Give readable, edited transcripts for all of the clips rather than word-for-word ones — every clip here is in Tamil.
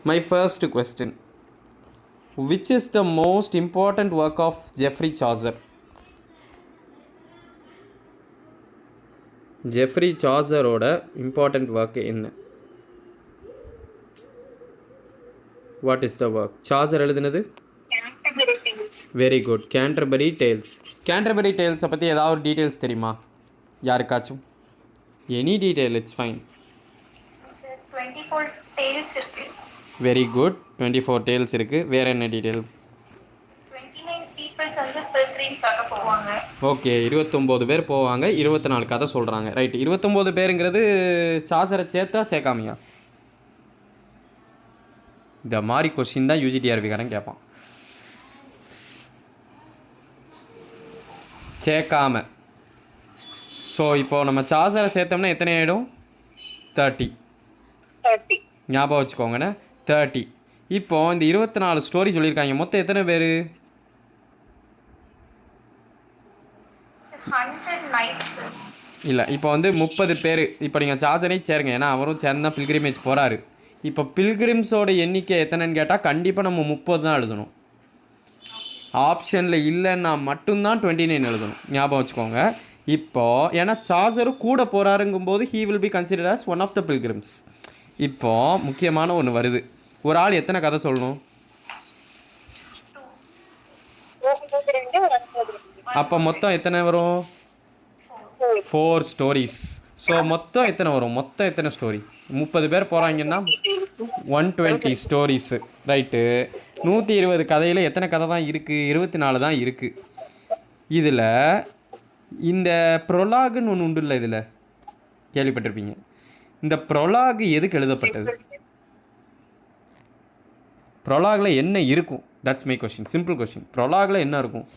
My first question. Which is the most important work of Geoffrey Chaucer? Geoffrey சாசரோட இம்பார்ட்டண்ட் ஒர்க் என்ன? What is the work? Chaucer எழுதுனது very good, Canterbury tales. Canterbury டேல்ஸை பற்றி ஏதாவது ஒரு டீட்டெயில்ஸ் தெரியுமா யாருக்காச்சும்? Any detail, it's fine. Very good, 24 tales இருக்குது. வேறு என்ன டீட்டெயில்? ஓகே, 29 பேர் போவாங்க, 24 கதை சொல்கிறாங்க. ரைட், 29 பேருங்கிறது சாசரை சேர்த்தா சேர்க்காமையா? இந்த மாதிரி கொஸ்டின் தான் யூஜிடிஆர்பிக்காரன் கேட்பான். சேர்க்காம. ஸோ இப்போது நம்ம சாசரை சேர்த்தோம்னா எத்தனை ஆகிடும்? 30. ஞாபகம் வச்சுக்கோங்கண்ணே, 30. இப்போது இந்த 24 ஸ்டோரி சொல்லியிருக்காங்க. மொத்தம் எத்தனை பேர்? இல்லை, இப்போ வந்து 30 பேர். இப்போ நீங்கள் சாசரை சேருங்க, ஏன்னா அவரும் சேர்ந்து தான் பில்கிரிமேஜ் போகிறாரு. இப்போ பில்கிரிம்ஸோட எண்ணிக்கை எத்தனைன்னு கேட்டால் கண்டிப்பாக நம்ம 30 தான் எழுதணும். ஆப்ஷனில் இல்லைன்னா மட்டும்தான் 29 எழுதணும். ஞாபகம் வச்சுக்கோங்க. இப்போது ஏன்னா சாசரும் கூட போகிறாருங்கும்போது he will be considered as one of the pilgrims. இப்போது முக்கியமான ஒன்று வருது. ஒரு ஆள் எத்தனை கதை சொல்லணும்? அப்போ மொத்தம் எத்தனை வரும்? 4 ஸ்டோரிஸ். ஸோ மொத்தம் எத்தனை வரும்? மொத்தம் எத்தனை ஸ்டோரி? 30 பேர் போகிறாங்கன்னா 120 ஸ்டோரிஸு. ரைட்டு. 120 கதையில் எத்தனை கதை தான் இருக்குது? 24 தான் இருக்குது. இதில் இந்த ப்ரொலாகுன்னு ஒன்று உண்டு இல்லை, இதில் கேள்விப்பட்டிருப்பீங்க. இந்த ப்ரொலாகு எதுக்கு எழுதப்பட்டது? ப்ரொலாகில் என்ன இருக்கும்? That's my question, simple question. ப்ரொலாகில் என்ன இருக்கும்?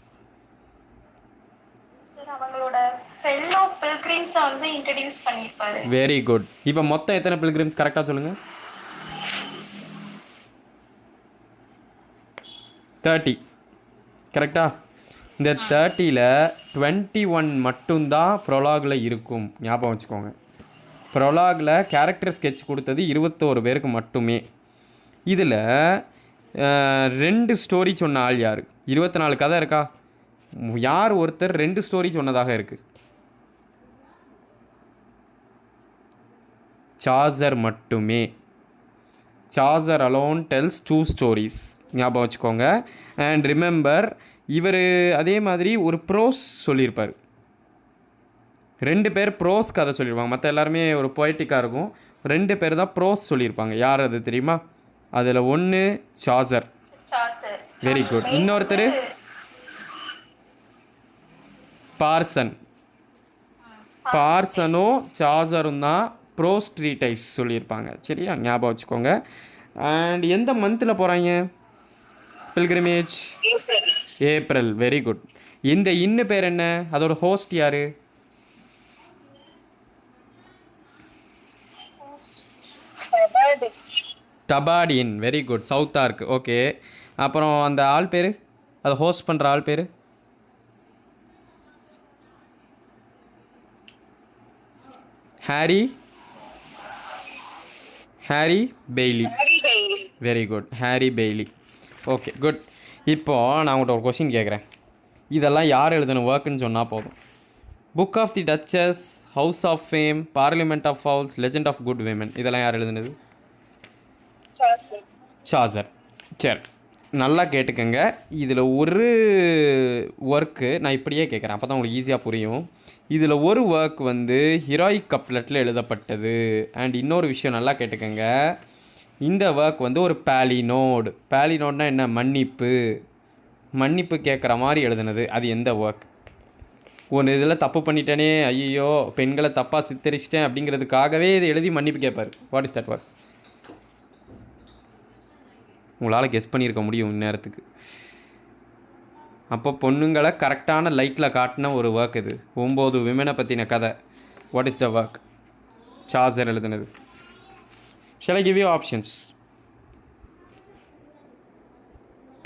Very good. இப்போ மொத்தம் எத்தனை பில்கிரிம்ஸ் கரெக்டாக சொல்லுங்கள்? 30. கரெக்டா? இந்த 30ல் 21 மட்டும்தான் ப்ரொலாகில் இருக்கும். ஞாபகம் வச்சுக்கோங்க. ப்ரொலாகில் கேரக்டர் ஸ்கெட்ச் கொடுத்தது 21 பேருக்கு மட்டுமே. இதில் 2 ஸ்டோரி சொன்ன ஆள் யார்? 24 கதை இருக்கா? யார் ஒருத்தர் 2 ஸ்டோரி சொன்னதாக இருக்குது? சாசர் மட்டுமே. Chaucer alone tells 2 stories. ஞாபகம் வச்சுக்கோங்க. அண்ட் ரிமெம்பர், இவர் அதே மாதிரி ஒரு ப்ரோஸ் சொல்லியிருப்பார். 2 பேர் ப்ரோஸ் கதை சொல்லியிருப்பாங்க. மற்ற எல்லாருமே ஒரு பொய்டிக்காக இருக்கும். 2 பேர் தான் ப்ரோஸ் சொல்லியிருப்பாங்க. யார் அது தெரியுமா? அதில் ஒன்று சாசர். Very good. இன்னொருத்தர் பார்சன். பார்சனும் சாசரும் தான் ப்ரோஸ் ட்ரீடைஸ் சொல்லியிருப்பாங்க. சரியா? ஞாபகம் வச்சுக்கோங்க. அண்ட் எந்த மந்தில் போகிறாங்க பில்கிரிமேஜ்? ஏப்ரல். Very good. இந்த இன்னும் பேர் என்ன? அதோட ஹோஸ்ட் யார்? Tabard Inn. Very good. Southwark. Okay. அப்புறம் அந்த ஆள் பேர், அதை ஹோஸ்ட் பண்ணுற ஆள் பேர்? Harry Bailey. Very good, Harry Bailey. Okay, good. இப்போது நான் உங்கள்கிட்ட ஒரு கொஷின் கேட்குறேன். இதெல்லாம் யார் எழுதணும் ஒர்க்குன்னு சொன்னால் போதும். Book of the Duchess, House of Fame, Parliament of Fowls, Legend of good Women, இதெல்லாம் யார் எழுதுனது? சாசர். சரி, நல்லா கேட்டுக்கங்க. இதில் ஒரு ஒர்க்கு நான் இப்படியே கேட்குறேன், அப்போ தான் உங்களுக்கு ஈஸியாக புரியும். இதில் ஒரு ஒர்க் வந்து ஹீரோயிக் கப்லெட்டில் எழுதப்பட்டது. அண்ட் இன்னொரு விஷயம் நல்லா கேட்டுக்கங்க. இந்த ஒர்க் வந்து ஒரு பேலினோடு. பேலினோட்னா என்ன? மன்னிப்பு கேட்குற மாதிரி எழுதுனது. அது எந்த ஒர்க்? ஒன்று இதில் தப்பு பண்ணிட்டேனே, ஐயோ பெண்களை தப்பாக சித்தரிச்சிட்டேன் அப்படிங்கிறதுக்காகவே இதை எழுதி மன்னிப்பு கேட்பார். What is that work? உங்களால் கெஸ் பண்ணியிருக்க முடியும் இந்நேரத்துக்கு. அப்போ பொண்ணுங்களை கரெக்டான லைட்டில் காட்டின ஒரு ஒர்க் இது. 9 விமனை பற்றின கதை. What is the work? Chaucer எழுதுனது. Shall I give you options?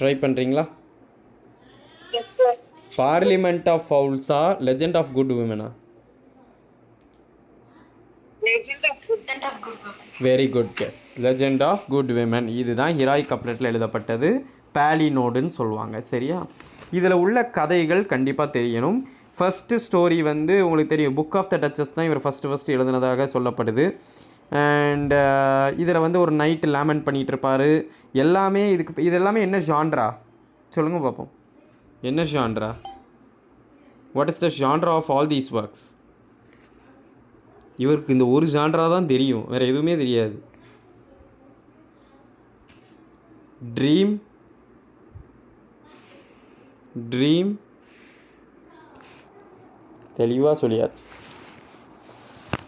Try பண்ணுறீங்களா? பார்லிமெண்ட் ஆஃப் ஃபவுல்ஸா, லெஜெண்ட் ஆஃப் குட் விமனா? Very good guess. Legend of good women இதுதான் ஹீராயிக் கப்லெட்டில் எழுதப்பட்டது. பேலினோடுன்னு சொல்லுவாங்க. சரியா? இதில் உள்ள கதைகள் கண்டிப்பாக தெரியணும். ஃபஸ்ட்டு ஸ்டோரி வந்து உங்களுக்கு தெரியும், புக் ஆஃப் த டச்சஸ் தான் இவர் ஃபஸ்ட்டு எழுதுனதாக சொல்லப்படுது. அண்ட் இதில் வந்து ஒரு நைட்டு லேமன் பண்ணிகிட்டு இருப்பார். எல்லாமே இது எல்லாமே என்ன ஜான்ரா சொல்லுங்கள் பார்ப்போம். என்ன genre? What is the genre of all these works? இவருக்கு இந்த ஒரு ஜான்ரா தான் தெரியும், வேறு எதுவுமே தெரியாது. ட்ரீம் தெளிவாக சொல்லியாச்சு.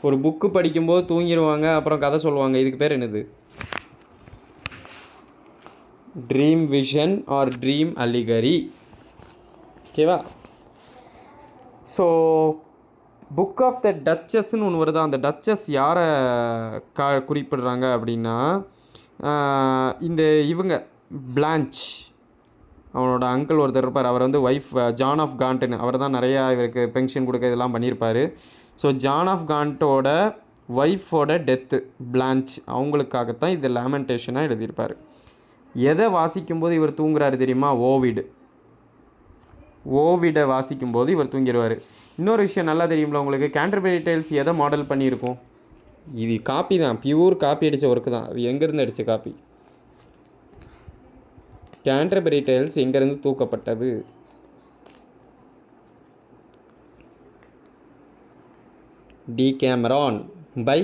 ஒரு புக்கு படிக்கும்போது தூங்கிடுவாங்க, அப்புறம் கதை சொல்லுவாங்க. இதுக்கு பேர் என்னது? Dream vision or dream allegory. ஓகேவா? ஸோ புக் ஆஃப் த டச்சஸ்ன்னு ஒன்று வருதா? அந்த டச்சஸ் யாரை குறிப்பிடுறாங்க அப்படின்னா, இந்த இவங்க பிளான்ச், அவனோட அங்கிள் ஒருத்தர் இருப்பார். அவர் வந்து ஒய்ஃப் ஜான் ஆஃப் காண்ட்னு, அவர் தான் நிறையா இவருக்கு பென்ஷன் கொடுக்க இதெல்லாம் பண்ணியிருப்பார். ஸோ ஜான் ஆஃப் காண்ட்டோட ஒய்ஃபோட டெத்து பிளான்ச், அவங்களுக்காகத்தான் இது லேமெண்டேஷனாக எழுதியிருப்பார். எதை வாசிக்கும்போது இவர் தூங்குறாரு தெரியுமா? ஓவிடை வாசிக்கும்போது இவர் தூங்கிடுவார். இன்னொரு விஷயம் நல்லா தெரியும்ல உங்களுக்கு, கேண்டர்பரி டேல்ஸ் எதை மாடல் பண்ணியிருக்கோம்? இது காப்பி தான், பியூர் காப்பி அடித்த ஒர்க்கு தான். அது எங்கேருந்து அடித்த காப்பி? கேண்டர்பரி டேல்ஸ் எங்கேருந்து தூக்கப்பட்டது? டீகேமரான் பை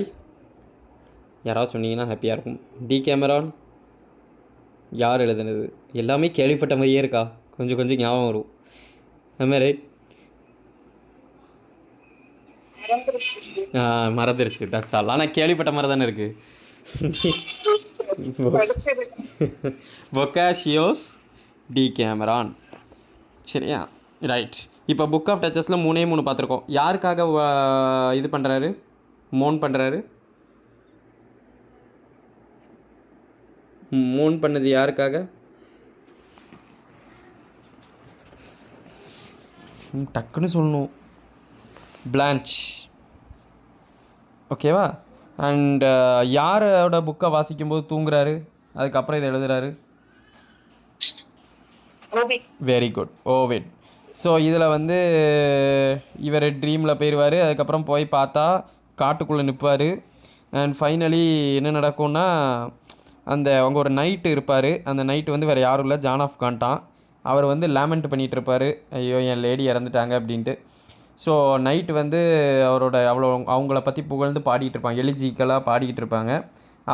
யாராவது சொன்னீங்கன்னா ஹாப்பியாக இருக்கும். டீகேமரான் யார் எழுதுனது? எல்லாமே கேள்விப்பட்ட மாதிரியே இருக்கா? கொஞ்சம் கொஞ்சம் ஞாபகம் வரும். ஆமாம் ரைட். மறந்துருச்சு. That's all. ஆனால் கேள்விப்பட்ட மாதிரி தானே இருக்குது. பொக்காஷியோஸ் டீகேமரான். சரியா? ரைட். இப்போ புக் ஆஃப் டச்சஸில் 3 பார்த்துருக்கோம். யாருக்காக இது பண்ணுறாரு, மோன் பண்ணுறாரு? மோன் பண்ணது யாருக்காக? டக்குன்னு சொல்லணும். பிளான்ச். ஓகேவா? அண்ட் யாரோட புக்கை வாசிக்கும்போது தூங்குறாரு, அதுக்கப்புறம் இதை எழுதுறாரு? Very good, Ovid. ஸோ இதில் வந்து இவர் ட்ரீமில் போயிடுவார். அதுக்கப்புறம் போய் பார்த்தா காட்டுக்குள்ளே நிற்பார். அண்ட் ஃபைனலி என்ன நடக்கும்னா, அங்கே ஒரு நைட்டு இருப்பார். அந்த நைட்டு வந்து வேறு யாரும் இல்லை, ஜான் ஆஃப் காண்டான். அவர் வந்து லேமெண்ட் பண்ணிகிட்டு இருப்பார், ஐயோ என் லேடி இறந்துட்டாங்க அப்படின்ட்டு. ஸோ நைட்டு வந்து அவங்கள பற்றி புகழ்ந்து பாடிக்கிட்டு இருப்பாங்க, எலிஜிக்கலாக பாடிக்கிட்டு இருப்பாங்க.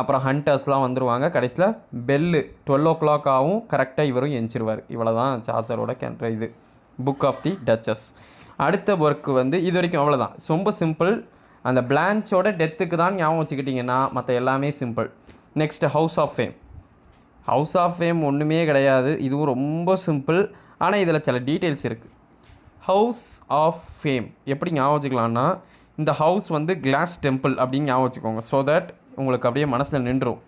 அப்புறம் ஹண்டர்ஸ்லாம் வந்துடுவாங்க. கடைசியில் பெல்லு 12 o'clock ஆகும். கரெக்டாக இவரும் எஞ்சிருவார். இவ்வளோ தான் சார்சரோட இது புக் ஆஃப் தி டச்சஸ். அடுத்த ஒர்க்கு வந்து இது வரைக்கும் அவ்வளோதான். ரொம்ப சிம்பிள். அந்த பிளான்ச்சோட டெத்துக்கு தான் ஞாபகம் வச்சுக்கிட்டிங்கன்னா மற்ற எல்லாமே simple. Next House of Fame ஒன்றுமே கிடையாது. இதுவும் ரொம்ப சிம்பிள். ஆனால் இதில் சில டீட்டெயில்ஸ் இருக்குது. ஹவுஸ் ஆஃப் ஃபேம் எப்படி ஞாபகம் வச்சுக்கலான்னா, இந்த ஹவுஸ் வந்து கிளாஸ் டெம்பிள் அப்படின்னு ஞாபகம் வச்சுக்கோங்க. ஸோ தட் உங்களுக்கு அப்படியே மனசில் நின்றுடும்.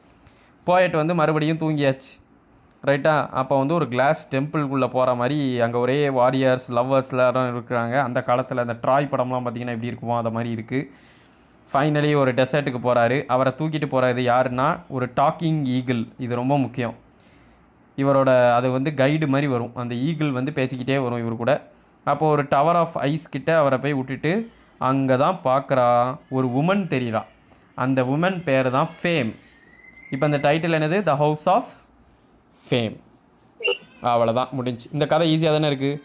போயிட்டு வந்து மறுபடியும் தூங்கியாச்சு, ரைட்டா? அப்போ வந்து ஒரு கிளாஸ் டெம்பிள்குள்ளே போகிற மாதிரி அங்கே ஒரே வாரியர்ஸ் லவ்வர்ஸ்லாம் இருக்கிறாங்க. அந்த காலத்தில் அந்த ட்ராய் படம்லாம் பார்த்திங்கன்னா எப்படி இருக்குமோ அதை மாதிரி இருக்குது. ஃபைனலி ஒரு டெசர்ட்டுக்கு போகிறாரு. அவரை தூக்கிட்டு போகிறது யாருன்னா ஒரு டாக்கிங் ஈகிள். இது ரொம்ப முக்கியம். இவரோட அது வந்து கைடு மாதிரி வரும். அந்த ஈகிள் வந்து பேசிக்கிட்டே வரும் இவர் கூட. அப்போது ஒரு டவர் ஆஃப் ஐஸ் கிட்ட அவரை போய் விட்டுட்டு அங்கே தான் பார்க்குறா ஒரு உமன் தெரியலா. அந்த உமன் பேர் தான் ஃபேம். இப்போ அந்த டைட்டில் என்னது? The House of Fame. அவ்வளோதான், முடிஞ்சு. இந்த கதை ஈஸியாக தானே இருக்குது.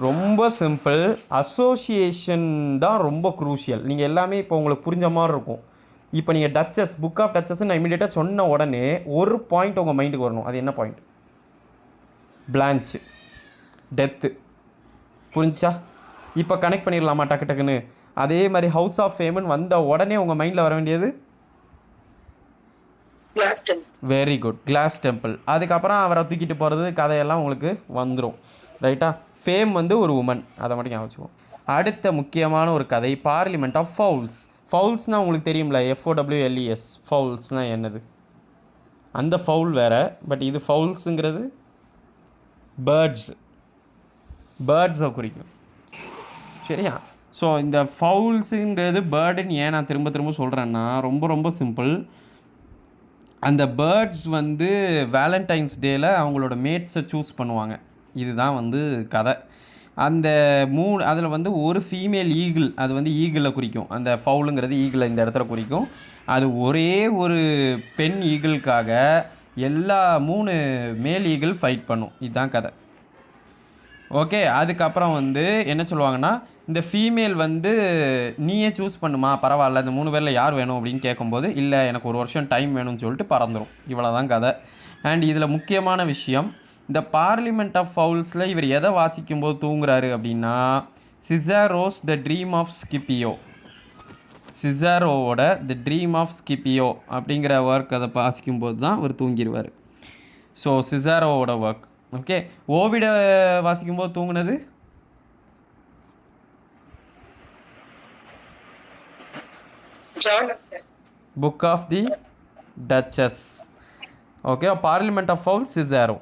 ரொம்ப சிம்பிள். அசோசியேஷன் தான் ரொம்ப குரூஷியல். நீங்கள் எல்லாமே இப்போ உங்களுக்கு புரிஞ்ச மாதிரி இருக்கும். இப்போ நீங்கள் டச்சஸ், புக் ஆஃப் டச்சஸ் நான் இமீடியட்டாக சொன்ன உடனே ஒரு பாயிண்ட் உங்கள் மைண்டுக்கு வரணும். அது என்ன பாயிண்ட்? பிளான்ச்சு, டெத்து. புரிஞ்சா? இப்போ கனெக்ட் பண்ணிடலாமா டக்குன்னு? அதே மாதிரி ஹவுஸ் ஆஃப் ஃபேம்னு வந்த உடனே உங்கள் மைண்டில் வர வேண்டியது வெரி குட், கிளாஸ் டெம்பிள். அதுக்கப்புறம் அவரை தூக்கிட்டு போகிறது கதையெல்லாம் உங்களுக்கு வந்துடும், ரைட்டா? ஃபேம் வந்து ஒரு உமன், அதை மட்டும் ஞாபகம் வச்சுக்கோம். அடுத்த முக்கியமான ஒரு கதை பார்லிமெண்ட் ஆஃப் ஃபவுல்ஸ். ஃபவுல்ஸ்னால் உங்களுக்கு தெரியும்ல, FOWLES. ஃபவுல்ஸ்னால் என்னது? அந்த ஃபவுல் வேறு, பட் இது ஃபவுல்ஸுங்கிறது பேர்ட்ஸை குறிக்கும். சரியா? ஸோ இந்த ஃபவுல்ஸுங்கிறது பேர்டுன்னு ஏன் நான் திரும்ப திரும்ப சொல்கிறேன்னா ரொம்ப ரொம்ப சிம்பிள். அந்த பேர்ட்ஸ் வந்து வேலண்டைன்ஸ் டேயில் அவங்களோட மேட்ஸை சூஸ் பண்ணுவாங்க. இதுதான் வந்து கதை. அந்த அதில் வந்து ஒரு ஃபீமேல் ஈகிள், அது வந்து ஈகிளை குறிக்கும். அந்த ஃபவுலுங்கிறது ஈகிளை இந்த இடத்துல குறிக்கும். அது ஒரே ஒரு பெண் ஈகிளுக்காக எல்லா 3 மேல் ஈகிள் ஃபைட் பண்ணும். இதுதான் கதை. ஓகே, அதுக்கப்புறம் வந்து என்ன சொல்லுவாங்கன்னா, இந்த ஃபீமேல் வந்து நீயே சூஸ் பண்ணுமா, பரவாயில்ல, இந்த 3 பேரில் யார் வேணும் அப்படின்னு கேட்கும்போது, இல்லை எனக்கு ஒரு வருஷம் டைம் வேணும்னு சொல்லிட்டு பறந்துடும். இவ்வளோ தான் கதை. அண்ட் இதில் முக்கியமான விஷயம், இந்த பார்லிமெண்ட் ஆஃப் ஃபவுல்ஸில் இவர் எதை வாசிக்கும்போது தூங்குறாரு அப்படின்னா, Cicero's the dream of Scipio, சிசாரோவோட த ட்ரீம் ஆஃப் ஸ்கிப்பியோ அப்படிங்கிற ஒர்க் அதை வாசிக்கும்போது தான் அவர் தூங்கிடுவார். ஸோ சிசாரோவோட ஒர்க். ஓகே, ஓவிட வாசிக்கும்போது தூங்குனது book of the duchess. Okay, parliament of fowls Cicero.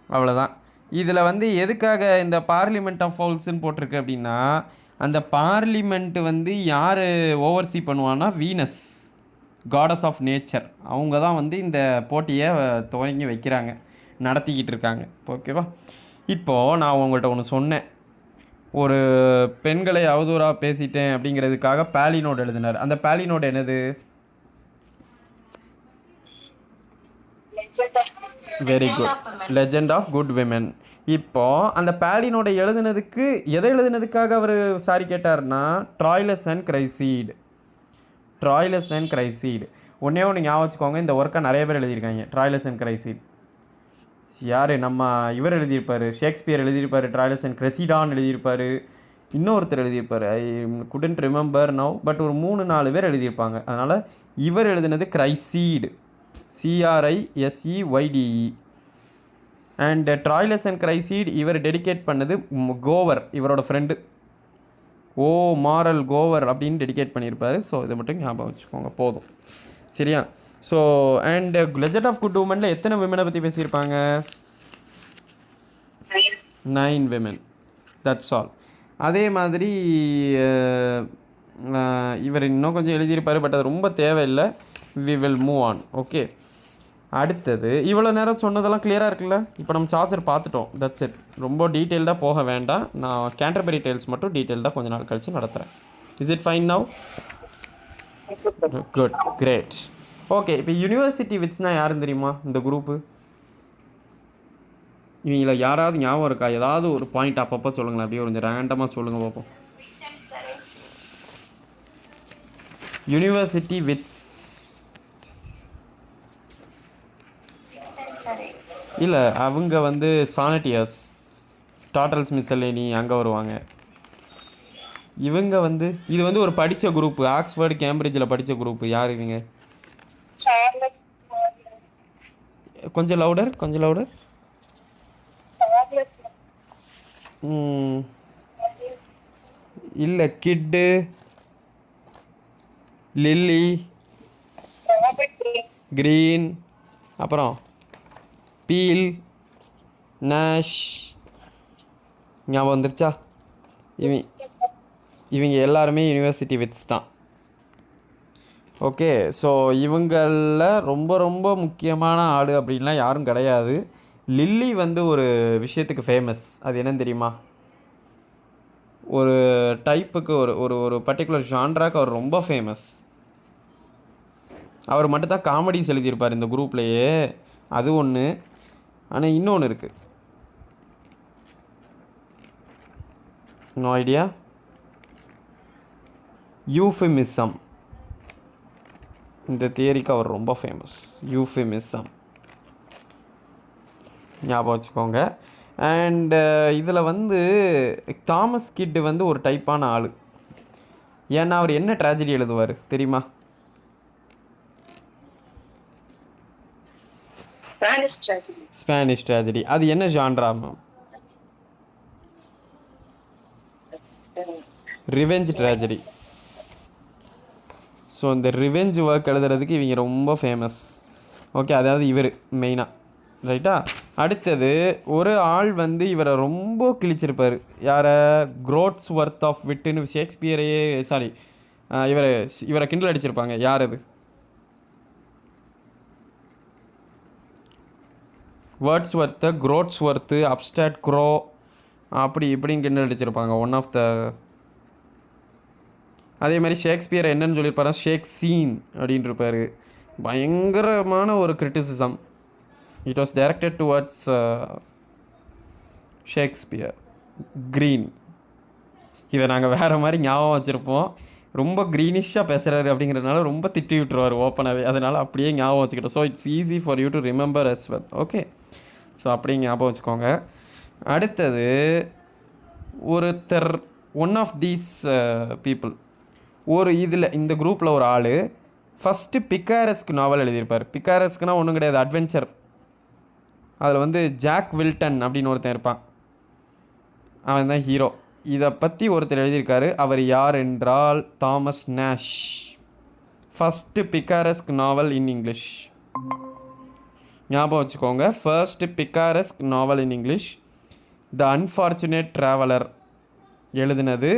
அவ்வளோதான். இதில் வந்து எதுக்காக இந்த பார்லிமெண்ட் ஆஃப் ஃபவுல்ஸ்ன்னு போட்டிருக்கு அப்படின்னா, அந்த பார்லிமெண்ட்டு வந்து யார் ஓவர்சீ பண்ணுவான்னா வீனஸ், காடஸ் ஆஃப் நேச்சர். அவங்க தான் வந்து இந்த போட்டியை துவங்கி வைக்கிறாங்க, நடத்திக்கிட்டு இருக்காங்க. ஓகேவா? இப்போது நான் உங்கள்கிட்ட ஒன்று சொன்னேன், ஒரு பெண்களை அவதூறாக பேசிட்டேன் அப்படிங்கிறதுக்காக பேலினோடு எழுதினார். அந்த பேலினோடு என்னது? Very good, legend of good women. இப்போது அந்த பேலினோட எழுதுனதுக்கு எதை எழுதுனதுக்காக அவர் சாரி கேட்டார்னா, Troilus and Criseyde. Troilus and Criseyde ஒன்றே ஒன்று ஞாபகம் வச்சுக்கோங்க, இந்த ஒர்க்கை நிறைய பேர் எழுதியிருக்காங்க. ட்ராய்லஸ் அண்ட் கிரைசீட் யார்? நம்ம இவர் எழுதியிருப்பார், ஷேக்ஸ்பியர் எழுதியிருப்பார். ட்ராய்லஸ் அண்ட் கிரெசிடான் எழுதியிருப்பார். இன்னொருத்தர் எழுதியிருப்பார், I couldn't remember now, but ஒரு 3-4 பேர் எழுதியிருப்பாங்க. அதனால் இவர் எழுதினது Criseyde, CRISEYDE. And Troilus and Criseyde இவர் டெடிகேட் பண்ணது கோவர், இவரோட ஃப்ரெண்டு மாரல் கோவர் அப்படின்னு டெடிகேட் பண்ணியிருப்பார். ஸோ இதை மட்டும் ஞாபகம் வச்சுக்கோங்க, போதும். சரியா? So and legend of good உமனில் எத்தனை விமனை பற்றி பேசியிருப்பாங்க? 9 விமன். That's all. அதே மாதிரி இவர் இன்னும் கொஞ்சம் எழுதியிருப்பார், பட் அது ரொம்ப தேவையில்லை. We will move on. Okay, அடுத்தது இவ்வளோ நேரம் சொன்னதெல்லாம் கிளியராக இருக்குல்ல? இப்போ நம்ம சார்ஜர் பார்த்துட்டோம். That's it. ரொம்ப டீட்டெயில்டாக போக வேண்டாம். நான் கேண்டர்பரி டேல்ஸ் மட்டும் டீட்டெயில்டாக கொஞ்ச நாள் கழித்து நடத்துகிறேன். Is it fine now? Good, great. Okay, இப்போ யூனிவர்சிட்டி விட்ஸ்னால் யாருன்னு தெரியுமா இந்த குரூப்பு? இவங்கள யாராவது ஞாபகம் இருக்கா? ஏதாவது ஒரு பாயிண்ட் அப்பப்போ சொல்லுங்களேன், அப்படியே கொஞ்சம் ரேண்டமாக சொல்லுங்கள் பார்ப்போம். யூனிவர்சிட்டி விட்ஸ் இல்லை, அவங்க வந்து சானட்டியர்ஸ், டாட்டல்ஸ் மிஸ்ஸலேனி அங்கே வருவாங்க. இவங்க வந்து இது வந்து ஒரு படித்த குரூப்பு, ஆக்ஸ்ஃபோர்டு கேம்பிரிட்ஜில் படித்த குரூப்பு. யார் இவங்க? கொஞ்சம் லவுடர், கொஞ்சம் லவுடர். இல்லை, கிட்டு, லில்லி, கிரீன், அப்புறம் பீல், நேஷ். ஞாபகம் வந்துருச்சா? இவங்க எல்லாருமே யூனிவர்சிட்டி விட்ஸ் தான். ஓகே, ஸோ இவங்களில் ரொம்ப ரொம்ப முக்கியமான ஆள் அப்படின்லாம் யாரும் கிடையாது. லில்லி வந்து ஒரு விஷயத்துக்கு ஃபேமஸ். அது என்னன்னு தெரியுமா? ஒரு டைப்புக்கு ஒரு ஒரு ஒரு பர்டிகுலர் ஜான்ராக்கு அவர் ரொம்ப ஃபேமஸ். அவர் மட்டும்தான் காமெடிஸ் எழுதியிருப்பார் இந்த குரூப்லேயே, அது ஒன்று. ஆனால் இன்னொன்று இருக்குது, நோ ஐடியா. யூஃபிமிசம், இந்த தியரிக்கு அவர் ரொம்ப ஃபேமஸ். யூஃபிமிசம் ஞாபகம் வச்சுக்கோங்க. அண்டு இதில் வந்து தாமஸ் கிட்டு வந்து ஒரு டைப்பான ஆள். ஏன்னா அவர் என்ன ட்ராஜடி எழுதுவார் தெரியுமா? Spanish tragedy. அது என்ன genre ma'am? Revenge tragedy. So இந்த ரிவெஞ்ச் ஒர்க் எழுதுறதுக்கு இவங்க ரொம்ப ஃபேமஸ். ஓகே, அதாவது இவர் மெயினாக, ரைட்டா? அடுத்தது ஒரு ஆள் வந்து இவரை ரொம்ப கிழிச்சிருப்பார். யாரை? குரோட்ஸ் ஒர்த் ஆஃப் விட்டுன்னு ஷேக்ஸ்பியரையே சாரி இவரை இவரை கிண்டல் அடிச்சிருப்பாங்க. யார் அது? Wordsworth, groatsworth, upstart crow அப்படி இப்படின்னு கிண்டல் அடிச்சிருப்பாங்க. ஒன் ஆஃப் த அதே மாதிரி ஷேக்ஸ்பியர் என்னன்னு சொல்லியிருப்பாரு? ஷேக் சீன் அப்படின்ட்டு இருப்பார். பயங்கரமான ஒரு criticism. It was directed towards Shakespeare. Green. இதை நாங்கள் வேறு மாதிரி ஞாபகம் வச்சுருப்போம். ரொம்ப க்ரீனிஷாக பேசுகிறாரு அப்படிங்கிறதுனால ரொம்ப திட்டி விட்டுருவார் ஓப்பனாகவே. அதனால் அப்படியே ஞாபகம் வச்சுக்கிட்டோம். So it's easy for you to remember as well. Okay, so அப்படியே ஞாபகம் வச்சுக்கோங்க. அடுத்தது ஒருத்தர் ஒன் ஆஃப் தீஸ் பீப்புள் ஒரு இதில் இந்த குரூப்பில் ஒரு ஆள் ஃபஸ்ட்டு பிக்காரஸ்க்கு நாவல் எழுதியிருப்பார். பிக்காரஸ்க்குனால் ஒன்றும் கிடையாது, அட்வென்ச்சர். அதில் வந்து ஜாக் வில்டன் அப்படின்னு ஒருத்தன் இருப்பான், அவன் தான் ஹீரோ. இதை பற்றி ஒருத்தர் எழுதியிருக்காரு. அவர் யார் என்றால் Thomas Nash. First picaresque novel in English. ஞாபகம் வச்சுக்கோங்க, first picaresque novel in English. The unfortunate traveller எழுதினது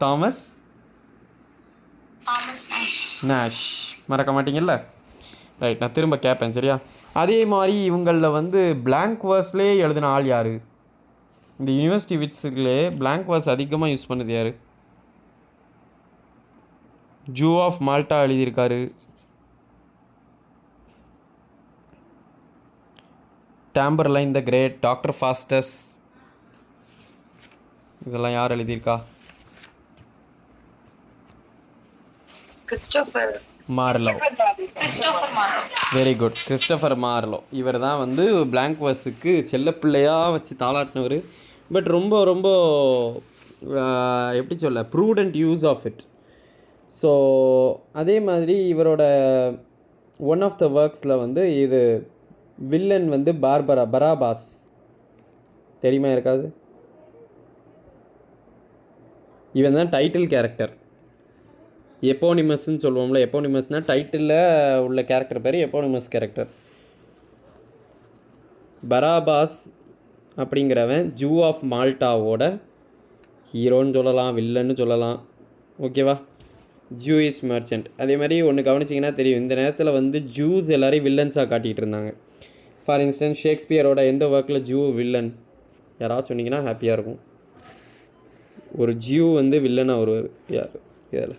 தாமஸ் நேஷ். மறக்க மாட்டீங்கல்ல? ரைட், நான் திரும்ப கேட்பேன் சரியா? அதே மாதிரி இவங்களில் வந்து பிளாங்க் வேர்ஸ்லேயே எழுதின ஆள் யார்? இந்த யூனிவர்சிட்டி விட்ஸுக்குள்ளே பிளாங்க் வேர்ஸ் அதிகமாக யூஸ் பண்ணது யார்? ஜூ ஆஃப் மால்டா எழுதியிருக்காரு. Tamburlaine the great, doctor Faustus, இதெல்லாம் யார் எழுதியிருக்கா? Marlowe. Very good, Christopher Marlowe. இவர் தான் வந்து பிளாங்க் வேர்ஸுக்கு செல்லப்பிள்ளையாக வச்சு தாளாட்டினவர். பட் ரொம்ப ரொம்ப எப்படி சொல்ல, ப்ரூடெண்ட் யூஸ் ஆஃப் இட். ஸோ அதே மாதிரி இவரோட ஒன் ஆஃப் த ஒர்க்ஸில் வந்து இது வில்லன் வந்து பராபாஸ். தெரியுமா இருக்காது? இவன் தான் டைட்டில் கேரக்டர். எப்போனிமஸ்ன்னு சொல்லுவோம்ல, எப்போனிமஸ்னால் டைட்டிலில் உள்ள கேரக்டர் பேர் எப்போனிமஸ் கேரக்டர். பராபாஸ் அப்படிங்கிறவன் ஜூ ஆஃப் மால்டாவோட ஹீரோன்னு சொல்லலாம், வில்லன்னு சொல்லலாம். ஓகேவா? Jewish merchant. அதே மாதிரி ஒன்று கவனிச்சிங்கன்னா தெரியும், இந்த நேரத்தில் வந்து ஜூஸ் எல்லோரையும் வில்லன்ஸாக காட்டிகிட்டு இருந்தாங்க. ஃபார் இன்ஸ்டன்ஸ் ஷேக்ஸ்பியரோட எந்த ஒர்க்கில் ஜூ வில்லன் யாராவது சொன்னிங்கன்னா ஹாப்பியாக இருக்கும். ஒரு ஜியூ வந்து வில்லனாக வருவார். யார் இதில்?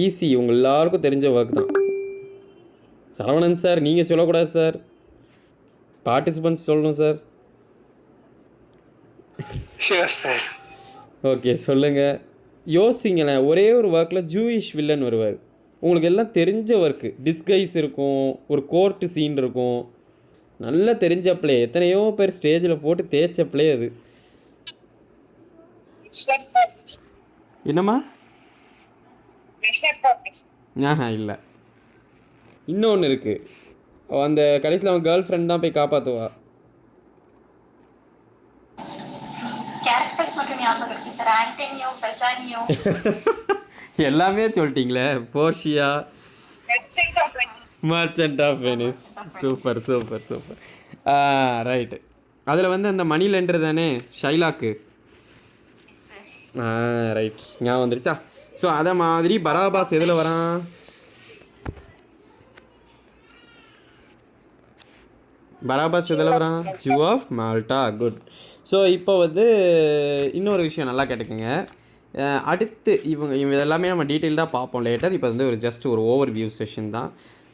ஈஸி, உங்கள் எல்லாருக்கும் தெரிஞ்ச ஒர்க் தான். சரவணன் சார், நீங்கள் சொல்லக்கூடாது சார், பார்ட்டிசிபெண்ட்ஸ் சொல்லணும் சார். ஓகே, சொல்லுங்கள், யோசிங்களேன். ஒரே ஒரு ஒர்க்கில் ஜூயிஷ் வில்லன் வருவார். உங்களுக்கு எல்லாம் தெரிஞ்ச ஒர்க்கு. டிஸ்கைஸ் இருக்கும், ஒரு கோர்ட்டு சீன் இருக்கும், நல்லா தெரிஞ்ச பிளே. எத்தனையோ பேர் ஸ்டேஜில் போட்டு தேய்ச்ச பிளே அது. என்னம்மா? இல்லை, இன்னொன்று இருக்குது. அந்த கடைசியில் அவன் கேர்ள் ஃப்ரெண்ட் தான் போய் காப்பாற்றுவா. எல்லாமே சொல்லிட்டீங்களே. Portia, merchant of Venice. Super super super. Right. அதில் வந்து அந்த மணி லெண்டர் தானே ஷைலாக்கு. ரைட், ஞாபகம் வந்துருச்சா? ஸோ அதை மாதிரி பராபாஸ் எதில் வரான்? பராபாஸ் எதில் வரான்? Jew of Malta. Good. So இப்போ வந்து இன்னொரு விஷயம் நல்லா கேட்டுக்கோங்க. அடுத்து இவங்க எல்லாமே நம்ம டீட்டெயில்டாக பார்ப்போம் லேட்டர். இப்போ வந்து ஒரு ஜஸ்ட் ஒரு ஓவர் வியூ செஷன் தான்.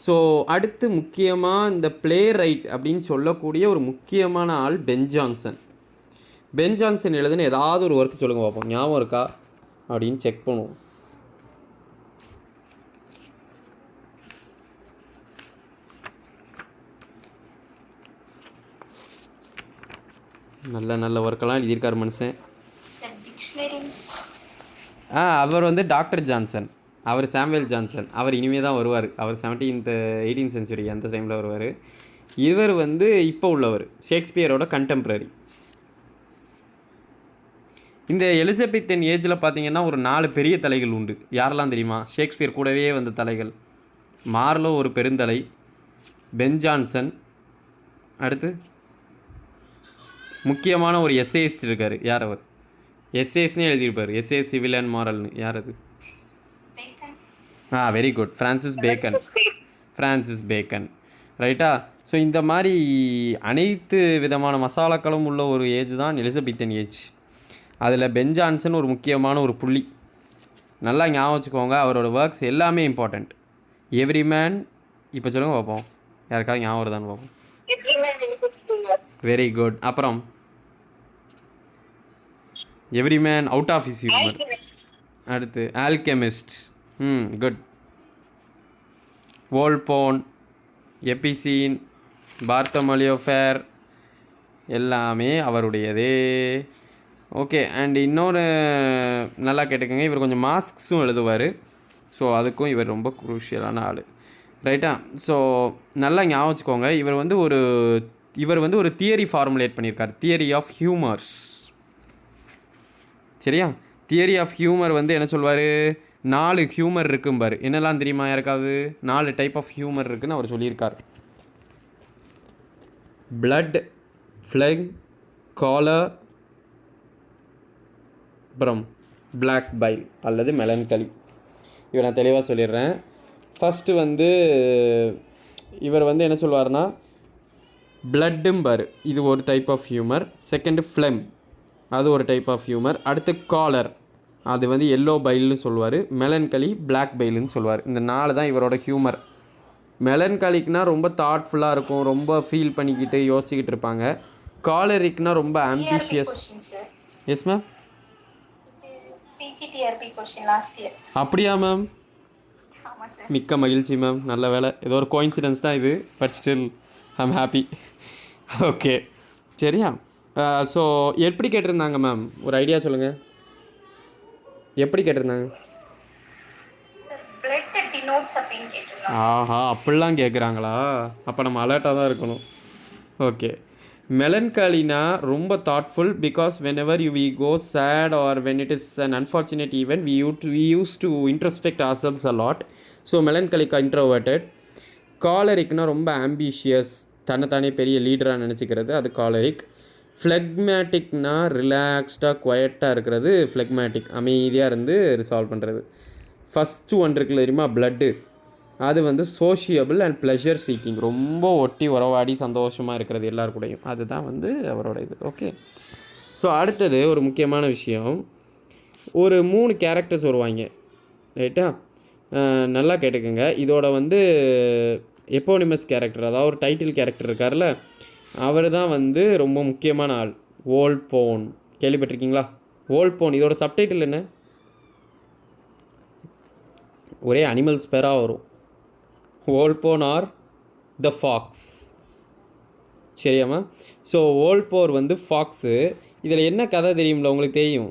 ஸோ அடுத்து முக்கியமாக இந்த பிளே ரைட் அப்படின்னு சொல்லக்கூடிய ஒரு முக்கியமான ஆள் பென் ஜான்சன். பென் ஜான்சன் எழுதுன்னு ஏதாவது ஒரு ஒர்க் சொல்லுங்கள் பார்ப்போம். ஞாபகம் இருக்கா அப்படின்னு செக் பண்ணுவோம். நல்ல நல்ல ஒர்க்கெல்லாம் எழுதியிருக்கார் மனுஷன். அவர் வந்து டாக்டர் ஜான்சன். அவர் சாமுவேல் ஜான்சன். அவர் இனிமேல் தான் வருவார். அவர் 18th சென்ச்சுரி அந்த டைமில் வருவார். இவர் வந்து இப்போ உள்ளவர், ஷேக்ஸ்பியரோட கண்டெம்ப்ரரி. இந்த எலிசபெத்தன் ஏஜில் பார்த்தீங்கன்னா ஒரு 4 பெரிய தலைகள் உண்டு. யாரெல்லாம் தெரியுமா? ஷேக்ஸ்பியர் கூடவே வந்த தலைகள். மார்லோ ஒரு பெருந்தலை, பென் ஜான்சன், அடுத்து முக்கியமான ஒரு எஸ்ஏஎஸ்ட் இருக்கார். யார் அவர்? எஸ்ஏஎஸ்னே எழுதியிருப்பார். எஸ்ஏ சிவில் அண்ட் மாரல்னு. யார் அது? Very good. Francis Bacon. ரைட்டா? ஸோ இந்த மாதிரி அனைத்து விதமான மசாலாக்களும் உள்ள ஒரு ஏஜ் தான் எலிசபெத்தன் ஏஜ். அதில் பென் ஜான்சன் ஒரு முக்கியமான ஒரு புள்ளி. நல்லா ஞாபகம் வச்சுக்கோங்க. அவரோட ஒர்க்ஸ் எல்லாமே இம்பார்ட்டண்ட். எவ்ரி மேன், இப்போ சொல்லுங்கள் பார்ப்போம், யாருக்காவது ஞாபகம் வருதான்னு பார்ப்போம். Very good. அப்புறம் every man out of his humour. அடுத்து alchemist. Good. Volpone, Epicoene, Bartholomew fair எல்லாமே அவருடையதே. ஓகே. அண்ட் இன்னொரு நல்லா கேட்டுக்கோங்க, இவர் கொஞ்சம் மாஸ்க்ஸும் எழுதுவார். ஸோ அதுக்கும் இவர் ரொம்ப குரூஷியலான ஆள். ரைட்டா? ஸோ நல்லா ஞாபகம் வச்சுக்கோங்க. இவர் வந்து ஒரு தியரி ஃபார்முலேட் பண்ணியிருக்கார். Theory of humours. சரியா? தியரி ஆஃப் ஹியூமர் வந்து என்ன சொல்வார்? 4 ஹியூமர் இருக்கும்பார். என்னெல்லாம் தெரியுமா யாருக்காவது? 4 டைப் ஆஃப் ஹியூமர் இருக்குதுன்னு அவர் சொல்லியிருக்கார். பிளட், ஃப்ளெக், காலர், அப்புறம் பிளாக் பைல் அல்லது மெலன்கலி. இவர் நான் தெளிவாக சொல்லிடுறேன். ஃபஸ்ட்டு வந்து இவர் வந்து என்ன சொல்வார்னா பிளட்டும்பார். இது ஒரு type of humour. Second phlegm, அது ஒரு டைப் ஆஃப் ஹியூமர். அடுத்து காலர், அது வந்து எல்லோ பைல்னு சொல்லுவார். மெலன்கலி பிளாக் பைல்னு சொல்லுவார். இந்த 4 தான் இவரோட ஹியூமர். மெலன்காலிக்னா ரொம்ப தாட்ஃபுல்லாக இருக்கும், ரொம்ப ஃபீல் பண்ணிக்கிட்டு யோசிச்சுக்கிட்டு இருப்பாங்க. காலரிக்னா ரொம்ப ஆம்பிஷியஸ். Yes ma'am. அப்படியா மேம்? மிக்க மகிழ்ச்சி மேம். நல்ல வேலை. ஏதோ ஒரு கோயின்சிடன்ஸ் தான் இது, but still I'm happy. Okay, சரியா? ஸோ எப்படி கேட்டிருந்தாங்க மேம்? ஒரு ஐடியா சொல்லுங்கள். எப்படி கேட்டிருந்தாங்க? ஆஹா, அப்படிலாம் கேட்குறாங்களா? அப்போ நம்ம அலர்ட்டாக தான் இருக்கணும். ஓகே. மெலன்காலினா ரொம்ப thoughtful, because whenever we go sad or when it is an unfortunate event we used to introspect ourselves a lot. So melancholic introverted. காலரிக்னா ரொம்ப ஆம்பிஷியஸ், தன்னைத்தானே பெரிய லீடராக நினச்சிக்கிறது, அது காலரிக். ஃப்ளெக்மேட்டிக்னா ரிலாக்ஸ்டாக குவைட்டாக இருக்கிறது ஃப்ளெக்மேட்டிக், அமைதியாக இருந்து ரிசால்வ் பண்ணுறது. ஃபஸ்ட்டு ஒன் இருக்குல்ல தெரியுமா, பிளட்டு, அது வந்து சோஷியபிள் அண்ட் ப்ளஷர் சீக்கிங், ரொம்ப ஒட்டி உறவாடி சந்தோஷமாக இருக்கிறது எல்லாருக்கூடையும், அதுதான் வந்து அவரோட இது. ஓகே. ஸோ அடுத்தது ஒரு முக்கியமான விஷயம், ஒரு 3 கேரக்டர்ஸ் வருவாங்க. ரைட்டா? நல்லா கேட்டுக்கோங்க. இதோட வந்து எப்போனிமஸ் கேரக்டர், அதாவது ஒரு டைட்டில் கேரக்டர் இருக்கார்ல, அவர் தான் வந்து ரொம்ப முக்கியமான ஆள். வோல்போன் கேள்விப்பட்டிருக்கீங்களா? வோல்போன் இதோட சப்டைட்டில் என்ன? ஒரே அனிமல்ஸ் பேராக வரும். வோல்போன் ஆர் த ஃபாக்ஸ். சரியாம்மா? ஸோ வோல்போர் வந்து ஃபாக்ஸு. இதில் என்ன கதை தெரியும்ல உங்களுக்கு? தெரியும்,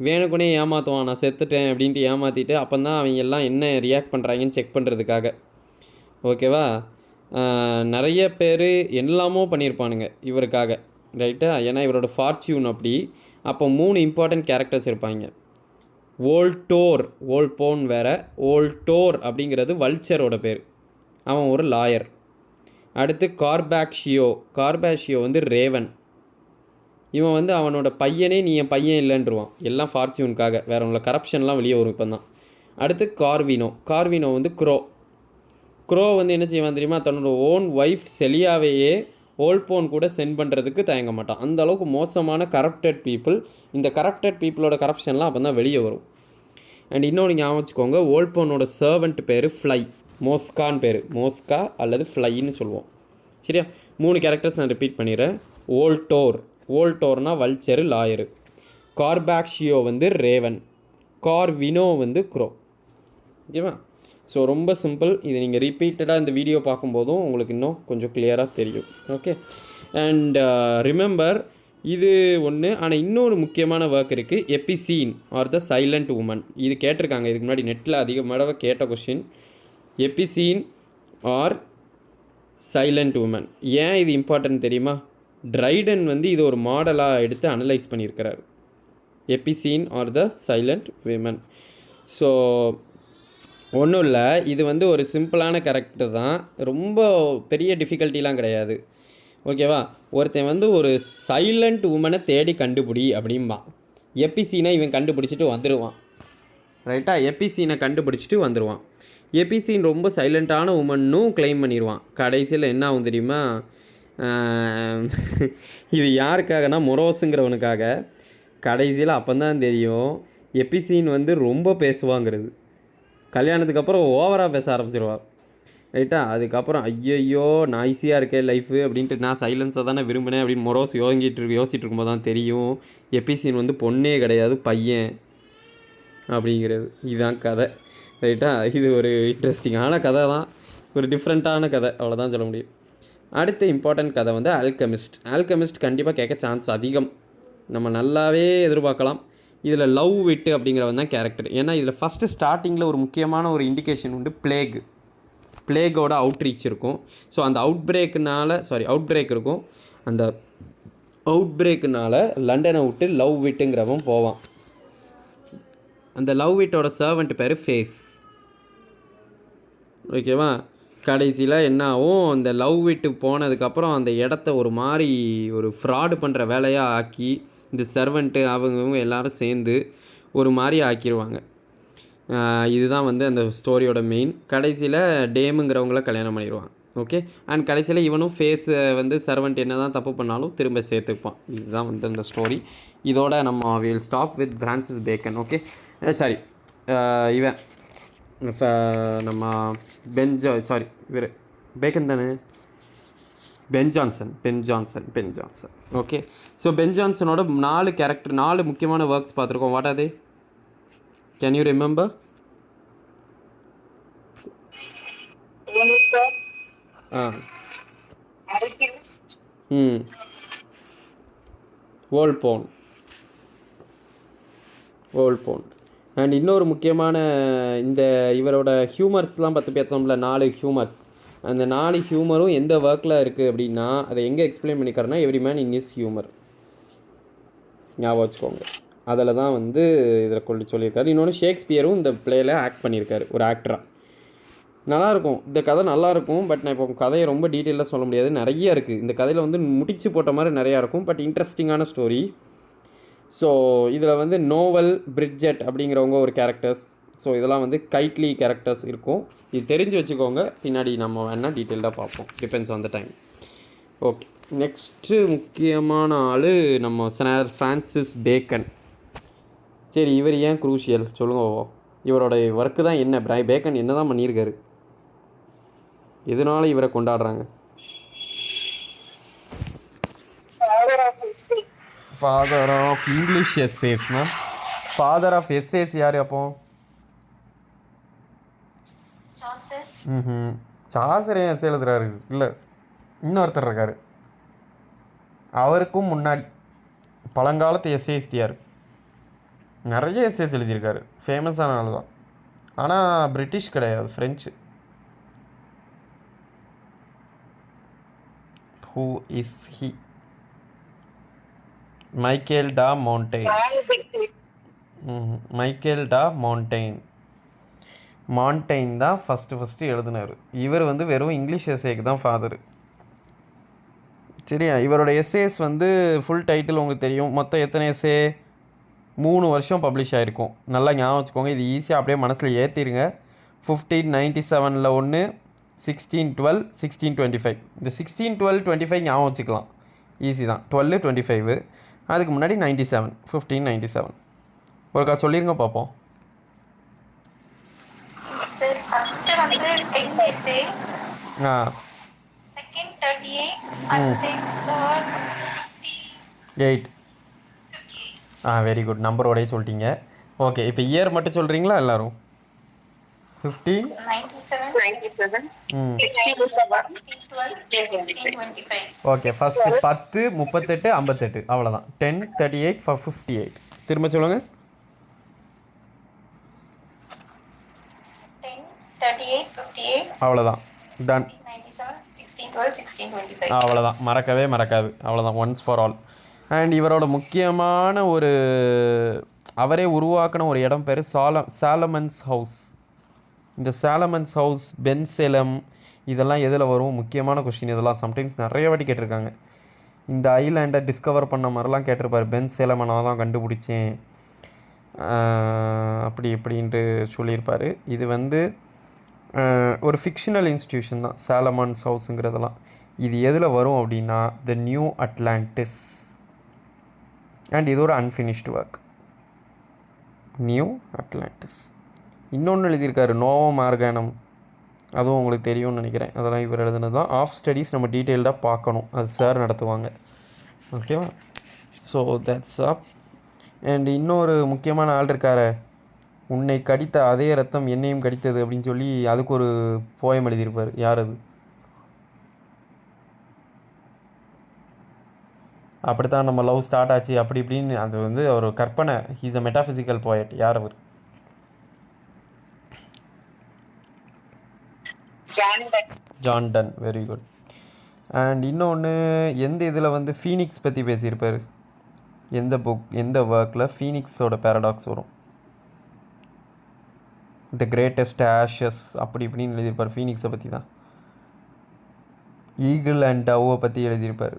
வேணுக்குனே ஏமாற்றுவான், நான் செத்துட்டேன் அப்படின்ட்டு ஏமாற்றிட்டு அப்போ தான் அவங்க எல்லாம் என்ன ரியாக்ட் பண்ணுறாங்கன்னு செக் பண்ணுறதுக்காக. ஓகேவா? நிறைய பேர் எல்லாமோ பண்ணியிருப்பானுங்க இவருக்காக. ரைட்டா? ஏன்னா இவரோட ஃபார்ச்சூன் அப்படி. அப்போ 3 இம்பார்ட்டன்ட் கேரக்டர்ஸ் இருப்பாங்க. வோல்டோர், வோல்போன் வேறு. வோல்டோர் அப்படிங்கிறது வல்ச்சரோட பேர், அவன் ஒரு லாயர். அடுத்து கார்பாக்ஷியோ வந்து ரேவன். இவன் வந்து அவனோட பையனே நீ என் பையன் இல்லைன்றுவான், எல்லாம் ஃபார்ச்சூனுக்காக, வேற உள்ள கரப்ஷன்லாம் வெளியே வரும் இப்போ தான். அடுத்து கார்வினோ வந்து க்ரோ வந்து என்ன செய்வான் தெரியுமா? தன்னோட ஓன் ஒய்ஃப் செலியாவையே வோல்போன் கூட சென்ட் பண்ணுறதுக்கு தயங்க மாட்டான். அந்த அளவுக்கு மோசமான கரப்டட் பீப்புள். இந்த கரப்டட் பீப்புளோட கரப்ஷன்லாம் அப்போ தான் வெளியே வரும். அண்ட் இன்னொன்று ஞாபகம் வச்சுக்கோங்க, வோல்போனோட சர்வெண்ட் பேர் ஃப்ளை, மோஸ்கான்னு பேர். மோஸ்கா அல்லது ஃப்ளைன்னு சொல்லுவோம். சரியா? 3 கேரக்டர்ஸ் நான் ரிப்பீட் பண்ணிடுறேன். வோல்டோர்னா வல்ச்சரு, லாயரு. கார்பாக்ஷியோ வந்து ரேவன். கார்வினோ வந்து க்ரோ. ஓகேவா? ஸோ ரொம்ப சிம்பிள். இது நீங்கள் ரிப்பீட்டடாக இந்த வீடியோ பார்க்கும்போதும் உங்களுக்கு இன்னும் கொஞ்சம் கிளியராக தெரியும். ஓகே. அண்ட் ரிமெம்பர், இது ஒன்று. ஆனால் இன்னொரு முக்கியமான ஒர்க் இருக்குது, Epicoene or the silent woman. இது கேட்டிருக்காங்க இதுக்கு முன்னாடி நெட்டில் அதிகமாக கேட்ட question. Epicoene or silent woman. ஏன் இது இம்பார்ட்டன்ட் தெரியுமா? ட்ரைடன் வந்து இது ஒரு மாடலாக எடுத்து அனலைஸ் பண்ணியிருக்கிறார். Epicoene or the silent women. So ஒன்றும் இல்லை, இது வந்து ஒரு சிம்பிளான கேரக்டர் தான், ரொம்ப பெரிய டிஃபிகல்ட்டிலாம் கிடையாது. ஓகேவா? ஒருத்தன் வந்து ஒரு சைலண்ட் உமனை தேடி கண்டுபிடி அப்படிம்பான். எபிசீனை இவன் கண்டுபிடிச்சிட்டு வந்துடுவான். ரைட்டா? எபிசீனை கண்டுபிடிச்சிட்டு வந்துடுவான். எபிசீன் ரொம்ப சைலண்ட்டான உமன்னும் கிளைம் பண்ணிடுவான். கடைசியில் என்ன ஆகும் தெரியுமா? இது யாருக்காகனா மொரோஸுங்கிறவனுக்காக. கடைசியில் அப்போ தான் தெரியும் எபிசீன் வந்து ரொம்ப பேசுவாங்கிறது. கல்யாணத்துக்கு அப்புறம் ஓவராக பேச ஆரம்பிச்சிருவா. ரைட்டா? அதுக்கப்புறம் ஐயையோ நாய்ஸியாக இருக்கே லைஃபு அப்படின்ட்டு நான் சைலன்ஸை தானே விரும்பினேன் அப்படின்னு மொரோஸ் யோசிச்சுட்டு இருக்கும்போது தான் தெரியும் எபிசீன் வந்து பொண்ணே கிடையாது, பையன் அப்படிங்கிறது. இதுதான் கதை. ரைட்டா? இது ஒரு இன்ட்ரெஸ்டிங்கான கதை தான், ஒரு டிஃப்ரெண்ட்டான கதை, அவ்வளோதான் சொல்ல முடியும். அடுத்த இம்பார்ட்டன்ட் கதை வந்து ஆல்கெமிஸ்ட். ஆல்கெமிஸ்ட் கண்டிப்பாக கேட்க சான்ஸ் அதிகம், நம்ம நல்லாவே எதிர்பார்க்கலாம். இதில் லவ் விட்டு அப்படிங்கிறவன் தான் கேரக்டர். ஏன்னா இதில் ஃபஸ்ட்டு ஸ்டார்டிங்கில் ஒரு முக்கியமான ஒரு இண்டிகேஷன் உண்டு, பிளேகோட அவுட்ரீச் இருக்கும். ஸோ அந்த அவுட் பிரேக் இருக்கும். அந்த அவுட் பிரேக்குனால் லண்டனை விட்டு லவ் விட்டுங்கிறவன் போவான். அந்த லவ் விட்டோட சர்வெண்ட் பேர் ஃபேஸ். ஓகேவா? கடைசியில் என்ன ஆகும், அந்த லவ் விட்டு போனதுக்கப்புறம் அந்த இடத்த ஒரு மாதிரி ஒரு ஃப்ராடு பண்ணுற வேலையாக ஆக்கி இந்த சர்வெண்ட்டு அவங்க எல்லோரும் சேர்ந்து ஒரு மாதிரி ஆக்கிடுவாங்க. இதுதான் வந்து அந்த ஸ்டோரியோட மெயின். கடைசியில் டேமுங்கிறவங்கள கல்யாணம் பண்ணிடுவான். ஓகே, அண்ட் கடைசியில் இவனும் ஃபேஸை வந்து சர்வெண்ட் என்ன தான் தப்பு பண்ணாலும் திரும்ப சேர்த்துப்பான். இதுதான் வந்து அந்த ஸ்டோரி. இதோட நம்ம will stop with Francis Bacon. Okay, sorry இவன் நம்ம இவர் பேக்கன் தானே, Ben Jonson. Okay, so Ben ஜான்சனோட 4 முக்கியமான ஒர்க்ஸ் பார்த்துருக்கோம். What are they? Can you remember? Volpone. And இன்னொரு முக்கியமான இந்த இவரோட ஹியூமர்ஸ்லாம் பற்றி பேசோம்ல, 4 ஹியூமர்ஸ். அந்த 4 ஹியூமரும் எந்த ஒர்க்கில் இருக்குது அப்படின்னா அதை எங்கே எக்ஸ்பிளைன் பண்ணிக்கிறேன்னா every man in his humour. ஞாபகம் வச்சுக்கோங்க. அதில் தான் வந்து இதில் சொல்லியிருக்காரு. இன்னொன்று ஷேக்ஸ்பியரும் இந்த பிளேயில் ஆக்ட் பண்ணியிருக்காரு ஒரு ஆக்டராக. நல்லாயிருக்கும் இந்த கதை, நல்லாயிருக்கும். பட் நான் இப்போ கதையை ரொம்ப டீட்டெயிலாக சொல்ல முடியாது, நிறைய இருக்குது இந்த கதையில். வந்து முடிச்சு போட்ட மாதிரி நிறையா இருக்கும், பட் இன்ட்ரெஸ்டிங்கான ஸ்டோரி. ஸோ இதில் வந்து நோவல், பிரிட்ஜெட் அப்படிங்கிறவங்க ஒரு கேரக்டர்ஸ். ஸோ இதெல்லாம் வந்து கைட்லி கேரக்டர்ஸ் இருக்கும். இது தெரிஞ்சு வச்சுக்கோங்க, பின்னாடி நம்ம வேணால் டீட்டெயில்டாக பார்ப்போம், depends on the time. Okay, next முக்கியமான ஆள் நம்ம சர் ஃப்ரான்சிஸ் பேக்கன். சரி, இவர் ஏன் குரூஷியல் சொல்லுங்க. இவரோட ஒர்க்கு தான் என்ன? பேக்கன் என்ன தான் பண்ணியிருக்காரு? எதனால இவரை கொண்டாடுறாங்க? ஃபாதர் ஆஃப் இங்கிலீஷ் எஸ்ஏஸ்னா ஃபாதர் ஆஃப் எஸ்ஏஸ் யார் அப்போ? சாசர் ஏன் எஸ்ஏ எழுதுறாரு? இல்லை, இன்னொருத்தர் இருக்கார், அவருக்கும் முன்னாடி பழங்காலத்து எஸ்ஏஸ்டியார் நிறைய எஸ்ஏஸ் எழுதியிருக்காரு, ஃபேமஸான ஆள் தான். ஆனால் பிரிட்டிஷ் கிடையாது, French. Who is he? Michael டா மாண்டெய்ன் தான் ஃபஸ்ட்டு எழுதினார். இவர் வந்து வெறும் இங்கிலீஷ் எஸ்ஏக்கு தான் ஃபாதரு. சரியா? இவரோட எஸ்ஏஸ் வந்து ஃபுல் டைட்டில் உங்களுக்கு தெரியும். மொத்தம் எத்தனை எஸ்ஏ? 3 வருஷம் பப்ளிஷ் ஆகிருக்கும். நல்லா ஞாபகம் வச்சுக்கோங்க, இது ஈஸியாக அப்படியே மனசில் ஏற்றிடுங்க. 1597 ஒன்று, 1612, 1625. இந்த 1612-25 ஞாபகம் வச்சுக்கலாம், ஈஸி தான். 12-25, அதுக்கு முன்னாடி 97, 1597. ஒருக்கா சொல்லிருங்க பார்ப்போம். சார் ஃபர்ஸ்ட் வந்து 10 essay, second 38, and then third 58. Very good, நம்பரோடய சொல்லிட்டீங்க. ஓகே, இப்போ இயர் மட்டும் சொல்கிறீங்களா எல்லாரும்? 1597, ஓகே, ஃபஸ்ட்டு 10, 38, 58, அவ்வளோதான். 10, 38, 58. திரும்ப சொல்லுங்கள். 10, 38, 58, அவ்வளோதான், டன். 97, 1612, 1625. அவ்வளோதான், மறக்கவே மறக்காது. அவ்வளோதான், ஒன்ஸ் ஃபார் ஆல். அண்ட் இவரோட முக்கியமான ஒரு அவரே உருவாக்கின ஒரு இடம் பேர் சாலமன்ஸ் ஹவுஸ். இந்த சாலமன்ஸ் ஹவுஸ், பென்செலம், இதெல்லாம் எதில் வரும்? முக்கியமான கொஸ்டின் இதெல்லாம். சம்டைம்ஸ் நிறைய வாட்டி கேட்டிருக்காங்க. இந்த ஐலாண்டை டிஸ்கவர் பண்ண மாதிரிலாம் கேட்டிருப்பார். பென்செலமை நான் தான் கண்டுபிடிச்சேன் அப்படி இப்படின்ட்டு சொல்லியிருப்பார். இது வந்து ஒரு ஃபிக்ஷனல் இன்ஸ்டியூஷன் தான் சாலமன்ஸ் ஹவுஸுங்கிறதெல்லாம். இது எதில் வரும் அப்படின்னா த நியூ அட்லாண்டிஸ். அண்ட் இது ஒரு அன்ஃபினிஷ்டு ஒர்க், நியூ அட்லாண்டிஸ். இன்னொன்று எழுதியிருக்காரு நோவோ மார்கானம், அதுவும் உங்களுக்கு தெரியும்னு நினைக்கிறேன். அதெல்லாம் இவர் எழுதுனது தான். ஆஃப் ஸ்டடீஸ் நம்ம டீட்டெயில்டாக பார்க்கணும், அது சார் நடத்துவாங்க. ஓகேவா? So that's up. அண்ட் இன்னொரு முக்கியமான ஆள் இருக்கார, உன்னை கடித்த அதே ரத்தம் என்னையும் கடித்தது அப்படின்னு சொல்லி அதுக்கு ஒரு போயம் எழுதியிருப்பார். யார் அது? அப்படி தான் நம்ம லவ் ஸ்டார்ட் ஆச்சு அப்படி இப்படின்னு. அது வந்து ஒரு கற்பனை. He's a metaphysical poet. யார் அவர்? John Donne. Very good. And இன்னொன்று, எந்த இதில் வந்து ஃபீனிக்ஸ் பற்றி பேசியிருப்பார்? எந்த புக், எந்த ஒர்க்கில் ஃபீனிக்ஸோட பேரடாக்ஸ் வரும்? த கிரேட்டஸ்ட் ஆஷஸ் அப்படி இப்படின்னு எழுதியிருப்பார். ஃபீனிக்ஸை பற்றி தான். ஈகிள் அண்ட் டவ்வை பற்றி எழுதியிருப்பார்.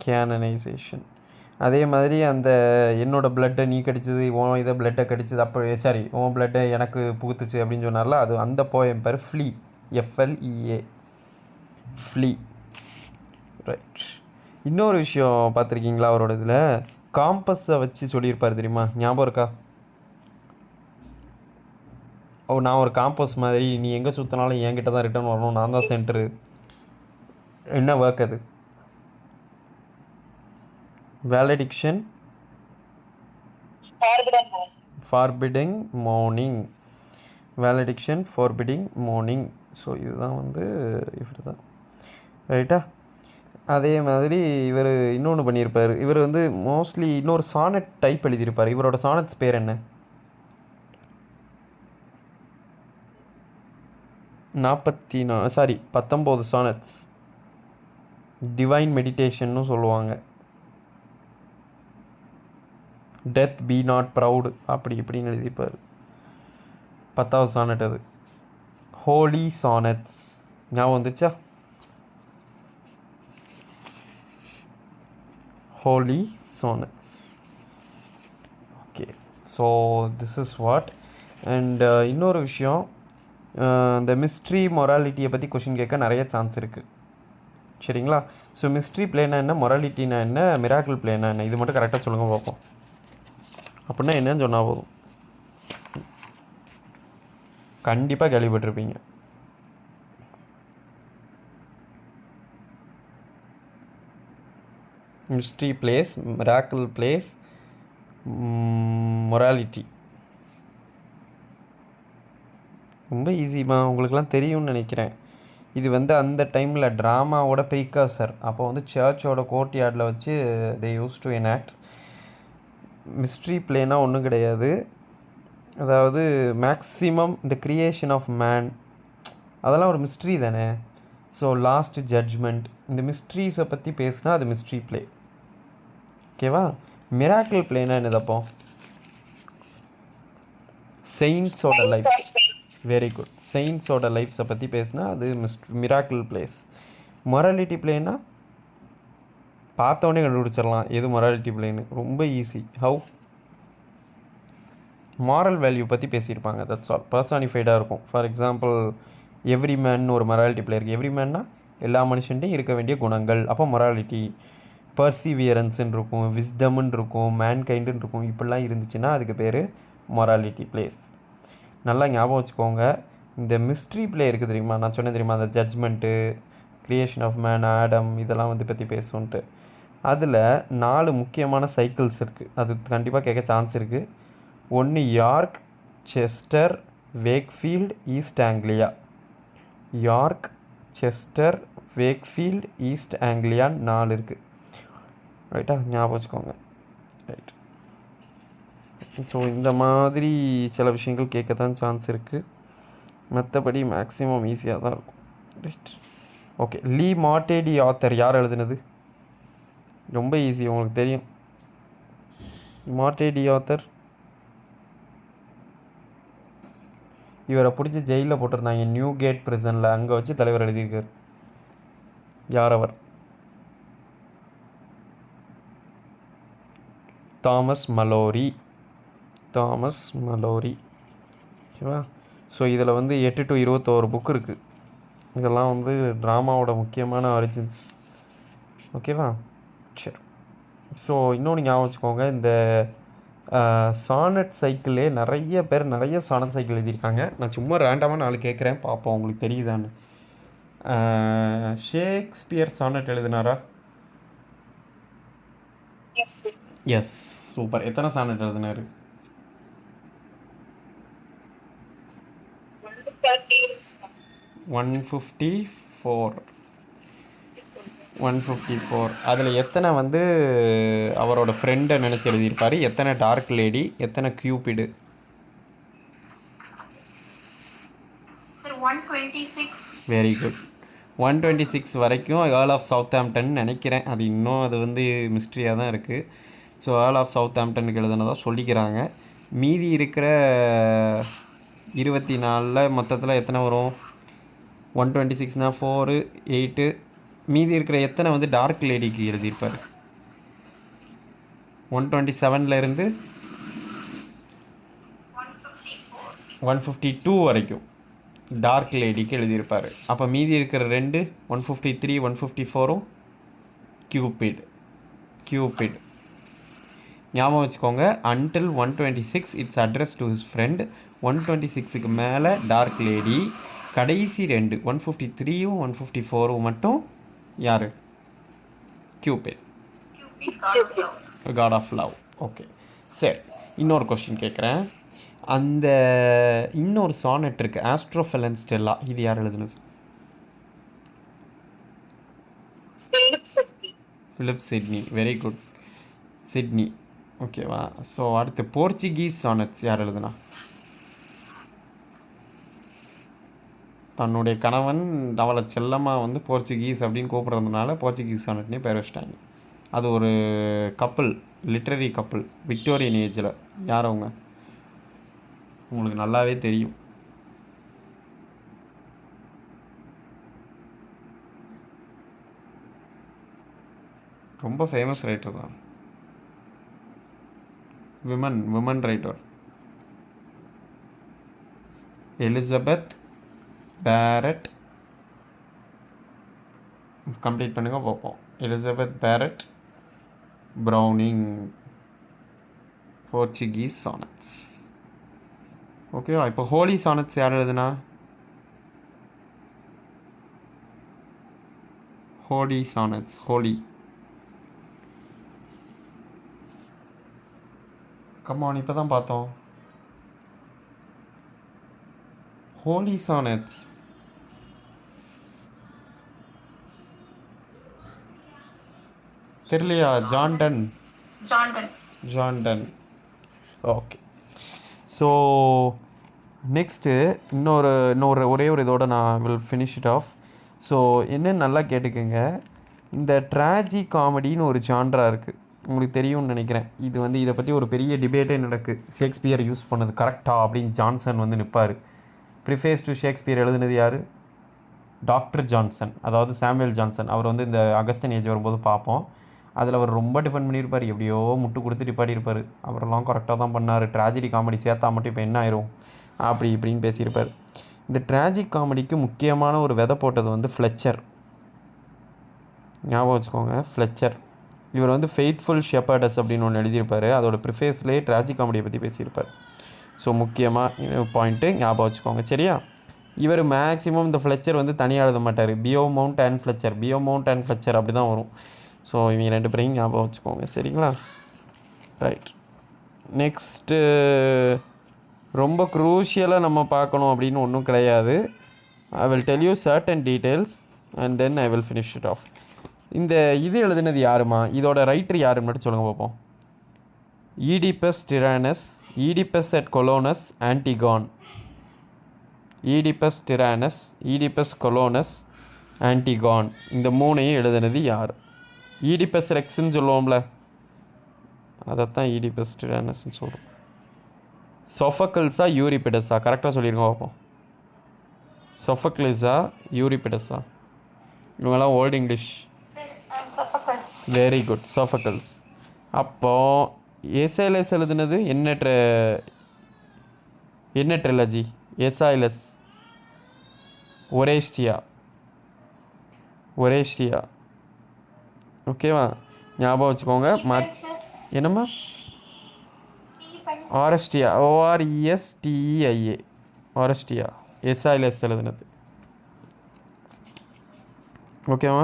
கேனனைசேஷன். அதே மாதிரி அந்த என்னோட பிளட்டை நீ கடிச்சது, உன் இதை பிளட்டை கடிச்சது, அப்போ சாரி உன் பிளட்டை எனக்கு புகுத்துச்சு அப்படின்னு சொன்னார்ல, அது அந்த போயம் பேர் ஃப்ளீ. FLEA, flea. ரைட். இன்னொரு விஷயம் பார்த்துருக்கீங்களா அவரோட இதில்? காம்பஸை வச்சு சொல்லியிருப்பார் தெரியுமா? ஞாபகம் இருக்கா? நான் ஒரு காம்பஸ் மாதிரி, நீ எங்கே சுற்றினாலும் என்கிட்ட தான் ரிட்டர்ன் வரணும், நான் தான் சென்டரு. என்ன ஒர்க் அது? வேலடிக்ஷன், ஃபார்பிடிங் மார்னிங். வேலடிக்ஷன், ஃபார்பிடிங் மார்னிங். ஸோ இதுதான் வந்து இவர் தான். ரைட்டா? அதே மாதிரி இவர் இன்னொன்று பண்ணியிருப்பார். இவர் வந்து மோஸ்ட்லி இன்னொரு சானட் டைப் எழுதியிருப்பார். இவரோட சானட்ஸ் பேர் என்ன? 19 சானட்ஸ். டிவைன் மெடிடேஷன்னு சொல்லுவாங்க. டெத் பி நாட் ப்ரவுடு அப்படி இப்படின்னு எழுதியிருப்பார். 10வது சானட் அது. Holy sonnets. ஞாபகம் வந்துச்சா? Holy sonnets. Okay. So this is what. And இன்னொரு விஷயம், இந்த மிஸ்ட்ரி மொராலிட்டியை பற்றி கொஷின் கேட்க நிறைய சான்ஸ் இருக்குது. சரிங்களா? ஸோ மிஸ்ட்ரி பிளேனா என்ன, மொராலிட்டினா என்ன, மிராக்கிள் பிளேனா என்ன, இது மட்டும் கரெக்டாக சொல்லுங்கள் பார்ப்போம். அப்படின்னா என்னன்னு சொன்னால் போதும். கண்டிப்பாக கேள்விப்பட்டிருப்பீங்க. Mystery place, miracle place, morality. ரொம்ப ஈஸிமா, உங்களுக்கெல்லாம் தெரியும்னு நினைக்கிறேன். இது வந்து அந்த டைமில் ட்ராமாவோட ப்ரீகாசர். அப்போ வந்து சர்ச்சோட கோர்ட்யார்டில் வச்சு they use to enact. Mystery பிளேனா ஒன்றும் கிடையாது. அதாவது மேக்ஸிமம் இந்த க்ரியேஷன் ஆஃப் மேன், அதெல்லாம் ஒரு மிஸ்ட்ரி தானே. ஸோ லாஸ்ட் ஜட்ஜ்மெண்ட், இந்த மிஸ்ட்ரீஸை பற்றி பேசினா அது மிஸ்ட்ரி பிளே. ஓகேவா? மிராக்கிள் பிளேனா என்னதப்போ? செயின்ஸோட லைஃப். Very good. செயின்ஸோட லைஃப்ஸை பற்றி பேசினா அது மிராக்கிள் பிளேஸ். மொராலிட்டி பிளேனா பார்த்தோன்னே கண்டுபிடிச்சிடலாம் எது மொராலிட்டி பிளேன்னு. ரொம்ப ஈஸி. ஹவு? மாரல் வேல்யூ பற்றி பேசியிருப்பாங்க. That's all. பர்சானிஃபைடாக இருக்கும். ஃபார் எக்ஸாம்பிள் எவ்ரி மேன் ஒரு மொராலிட்டி பிளே இருக்குது. எவ்ரி மேன்னா எல்லா மனுஷன்ட்டையும் இருக்க வேண்டிய குணங்கள். அப்போ மொராலிட்டி. பர்சிவியரன்ஸுன்னு இருக்கும், விஸ்டம்னு இருக்கும், மேன்கைண்டுன்னு இருக்கும். இப்படிலாம் இருந்துச்சுன்னா அதுக்கு பேர் மொராலிட்டி பிளேஸ். நல்லா ஞாபகம் வச்சுக்கோங்க. இந்த மிஸ்ட்ரி பிளே இருக்குது தெரியுமா, நான் சொன்னேன் தெரியுமா, அந்த judgement, creation of man, Adam, இதெல்லாம் வந்து பற்றி பேசுன்ட்டு. அதில் 4 முக்கியமான சைக்கிள்ஸ் இருக்குது. அது கண்டிப்பாக கேட்க சான்ஸ் இருக்குது. ஒன்று York, Chester, Wakefield, East Anglia. York, Chester, Wakefield, East ஆங்கிலியான்னு 4 இருக்குது. ரைட்டா? ஞாபகம் வச்சுக்கோங்க. ரைட். ஸோ இந்த மாதிரி சில விஷயங்கள் கேட்க தான் சான்ஸ் இருக்குது. மற்றபடி மேக்ஸிமம் ஈஸியாக தான் இருக்கும். Right. Okay, le Morte d'Arthur யார் எழுதுனது? ரொம்ப ஈஸி, உங்களுக்கு தெரியும். மார்டே தி ஆத்தர் இவரை பிடிச்சி ஜெயிலில் போட்டிருந்தாங்க, நியூ கேட் பிரிசனில். அங்கே வச்சு தலைவர் எழுதியிருக்கார். யார் அவர்? தாமஸ் மலோரி. தாமஸ் மலோரி. ஓகேவா? ஸோ இதில் வந்து 8 to 21 புக் இருக்குது. இதெல்லாம் வந்து ட்ராமாவோட முக்கியமான ஆரிஜின்ஸ். ஓகேவா? சரி. ஸோ இன்னொன்று ஞாபகம் வச்சுக்கோங்க, இந்த சானட் சைக்கிளே நிறைய பேர் நிறைய சானட் சைக்கிள் எழுதியிருக்காங்க. நான் சும்மா ரேண்டமாக 4 கேட்குறேன், பார்ப்போம் உங்களுக்கு தெரியுதான்னு. ஷேக்ஸ்பியர் சானட் எழுதினாரா? Yes, super. எத்தனை சானட் எழுதினாரு? 154. 154. அதில் எத்தனை வந்து அவரோட ஃப்ரெண்டை நினச்சி எழுதியிருப்பார்? எத்தனை டார்க் லேடி, எத்தனை கியூபிடு? Very good. 126 வரைக்கும் ஏர்ல் ஆஃப் சவுத்தாம்ப்டன் நினைக்கிறேன். அது இன்னும் அது வந்து மிஸ்ட்ரியாக தான் இருக்குது. ஸோ ஏர்ல் ஆஃப் சவுத்தாம்ப்டனுக்கு எழுதுனதாக சொல்லிக்கிறாங்க. மீதி இருக்கிற 24 மொத்தத்தில் எத்தனை வரும்? 126னா 4, 8. மீதி இருக்கிற எத்தனை வந்து டார்க் லேடிக்கு எழுதியிருப்பார்? 127லேருந்து 152 வரைக்கும் டார்க் லேடிக்கு எழுதியிருப்பார். அப்போ மீதி இருக்கிற 2 153, 154ம் கியூபிட். ஞாபகம் வச்சுக்கோங்க. Until 126 it's address to his friend. 126க்கு மேலே டார்க் லேடி. கடைசி 2 153யும் 154ம் மட்டும் யார்? Cupid, god of love. Okay, சரி. இன்னொரு கொஸ்டின் கேட்குறேன். அந்த இன்னொரு சானட் இருக்குது, ஆஸ்ட்ரோஃபெலன் ஸ்டெல்லா. இது யார் எழுதுனது? Flip Sydney. Very good, Sydney. ஓகேவா? ஸோ அடுத்து போர்ச்சுகீஸ் சானட்ஸ் யார் எழுதுனா? தன்னுடைய கணவன் அவளை செல்லமாக வந்து போர்ச்சுகீஸ் அப்படின்னு கூப்பிட்றதுனால போர்ச்சுகீஸ் சானட்னே பேர் வச்சிட்டாங்க. அது ஒரு கப்பல், லிட்ரரி கப்பல், விக்டோரியன் ஏஜில். யார் அவங்க? உங்களுக்கு நல்லாவே தெரியும். ரொம்ப ஃபேமஸ் ரைட்டர் தான். Women writer. Elizabeth Barrett. Complete பண்ணுங்க பார்ப்போம். Elizabeth Barrett Browning. Portuguese sonnets. ஓகேவா? இப்போ ஹோலி சானட்ஸ் யார் எழுதுனா? ஹோலி சானட்ஸ். ஹோலி. கம்மான், இப்போ தான் பார்த்தோம். ஹோலி சானட்ஸ் தெரியலையா? ஜான்டன். ஓகே. ஸோ நெக்ஸ்ட்டு இன்னொரு ஒரே ஒரு இதோட நான் will finish it of. So என்னென்னு நல்லா கேட்டுக்கோங்க. இந்த ட்ராஜி காமெடின்னு ஒரு ஜான்ரா இருக்குது, உங்களுக்கு தெரியும்னு நினைக்கிறேன். இது வந்து இதை பற்றி ஒரு பெரிய டிபேட்டே நடக்குது. ஷேக்ஸ்பியர் யூஸ் பண்ணது கரெக்டாக அப்படின்னு ஜான்சன் வந்து நிற்பார். ப்ரிஃபேஸ் டு ஷேக்ஸ்பியர் எழுதுனது யார்? டாக்டர் ஜான்சன், அதாவது சாமுவேல் ஜான்சன். அவர் வந்து இந்த அகஸ்டன் ஏஜ் வரும்போது பார்ப்போம். அதில் அவர் ரொம்ப டிஃபெண்ட் பண்ணியிருப்பார், எப்படியோ முட்டு கொடுத்து நிப்பாட்டியிருப்பார். அவரெல்லாம் கரெக்டாக தான் பண்ணார். ட்ராஜடி காமெடி சேர்த்தா மட்டும் இப்போ என்ன ஆயிரும் அப்படி இப்படின்னு பேசியிருப்பார். இந்த ட்ராஜிக் காமெடிக்கு முக்கியமான ஒரு விதை போட்டது வந்து ஃப்ளெச்சர். ஞாபகம் வச்சுக்கோங்க, ஃப்ளெச்சர். இவர் வந்து ஃபெய்த்ஃபுல் ஷெப்பர்டஸ் அப்படின்னு ஒன்று எழுதியிருப்பார். அதோட ப்ரிஃபேஸ்லேயே ட்ராஜிக் காமெடியை பற்றி பேசியிருப்பார். ஸோ முக்கியமாக பாயிண்ட்டு ஞாபகம் வச்சுக்கோங்க, சரியா? இவர் மேக்ஸிமம் இந்த ஃப்ளெச்சர் வந்து தனியாக எழுத மாட்டார். பியோமவுண்ட் அண்ட் ஃப்ளெச்சர் அப்படி தான் வரும். ஸோ இவங்க 2 பேரையும் ஞாபகம் வச்சுக்கோங்க, சரிங்களா? ரைட். நெக்ஸ்ட்டு ரொம்ப க்ரூஷியலாக நம்ம பார்க்கணும் அப்படின்னு ஒன்றும் கிடையாது. I will tell you certain details and then I will finish it of. இந்த இது எழுதுனது யாருமா? இதோட ரைட்டர் யாருன்னு மட்டும் சொல்லுங்கள் பார்ப்போம். Oedipus Tyrannus, Oedipus at Colonus, Antigone. Oedipus Tyrannus, Oedipus Colonus, Antigone. இந்த மூணையும் எழுதுனது யார்? ஈடிபஸ் ரெக்ஸ்ன்னு சொல்லுவோம்ல, அதைத்தான் ஈடிபஸ் டிரானஸ்ன்னு சொல்கிறோம். சொஃபக்கிள்ஸா யூரிபிடஸா? கரெக்டாக சொல்லிடுங்க பார்ப்போம். சொஃபக்கிள்ஸா யூரிபிடஸா? இவங்கெல்லாம் old English. Sir Sophocles. Very good, Sophocles. அப்போது எசைலஸ் எழுதுனது என்ன ட்ரிலஜி? எசைலஸ் ஒரேஸ்டியா. ஓகேவா, ஞாபகம் வச்சுக்கோங்க. சார் என்னம்மா? ஆரஸ்டியா, ORESTEIA, ஆரஸ்டியா. எசைலஸ் எழுதுனது. ஓகேவா?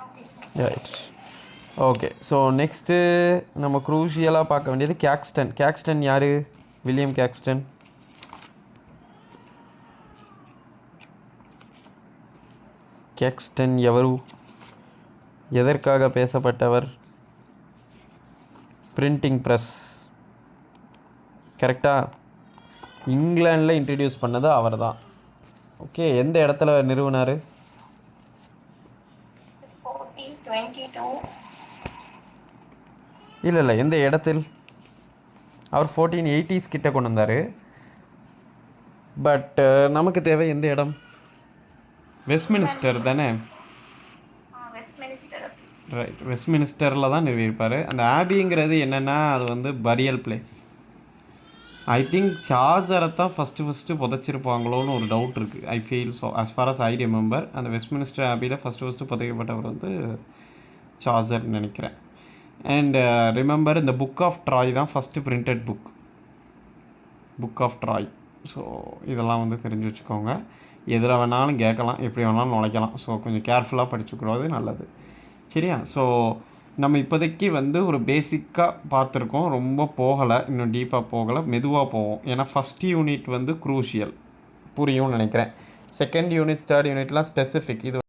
Okay sir. Right. Okay, so next நம்ம க்ரூஷியலாக பார்க்க வேண்டியது கேக்ஸ்டன். கேக்ஸ்டன் யார்? William Caxton. கேக்ஸ்டன் எவரு? எதற்காக பேசப்பட்டவர்? Printing press. கரெக்டாக இங்கிலாண்டில் இன்ட்ரடியூஸ் பண்ணது அவர் தான். ஓகே, எந்த இடத்துல நிறுவினார்? 1422. இல்லை, எந்த இடத்தில்? அவர் 1480s கிட்ட கொண்டு வந்தார். பட் நமக்கு தேவை எந்த இடம்? வெஸ்ட்மினிஸ்டர் தானே? வெஸ்ட்மினிஸ்டர். ரைட், வெஸ்ட்மினிஸ்டரில் தான் நிறுவியிருப்பார். அந்த ஆபிங்கிறது என்னென்னா, அது வந்து பரியல் பிளேஸ். ஐ திங்க் சார்ஜரை தான் ஃபஸ்ட்டு புதைச்சிருப்பாங்களோன்னு ஒரு டவுட் இருக்குது. I feel so, as far as I remember. அந்த வெஸ்ட்மினிஸ்டர் ஆபியில் ஃபஸ்ட்டு புதைக்கப்பட்டவர் வந்து சார்ஜர்னு நினைக்கிறேன். அண்ட் ரிமெம்பர், இந்த புக் ஆஃப் ட்ராய் தான் first printed book of Troy. So இதெல்லாம் வந்து தெரிஞ்சு வச்சுக்கோங்க. எதில் வேணாலும் கேட்கலாம், எப்படி வேணாலும் நுழைக்கலாம். ஸோ கொஞ்சம் கேர்ஃபுல்லாக படிச்சுக்கிறது நல்லது. சரியா? ஸோ நம்ம இப்போதைக்கு வந்து ஒரு பேசிக்காக பார்த்துருக்கோம். ரொம்ப போகலை, இன்னும் டீப்பாக போகலை, மெதுவாக போவோம். ஏன்னா ஃபஸ்ட் யூனிட் வந்து க்ரூஷியல் புரியும்னு நினைக்கிறேன். செகண்ட் யூனிட், தேர்ட் யூனிட்லாம் ஸ்பெசிஃபிக். இது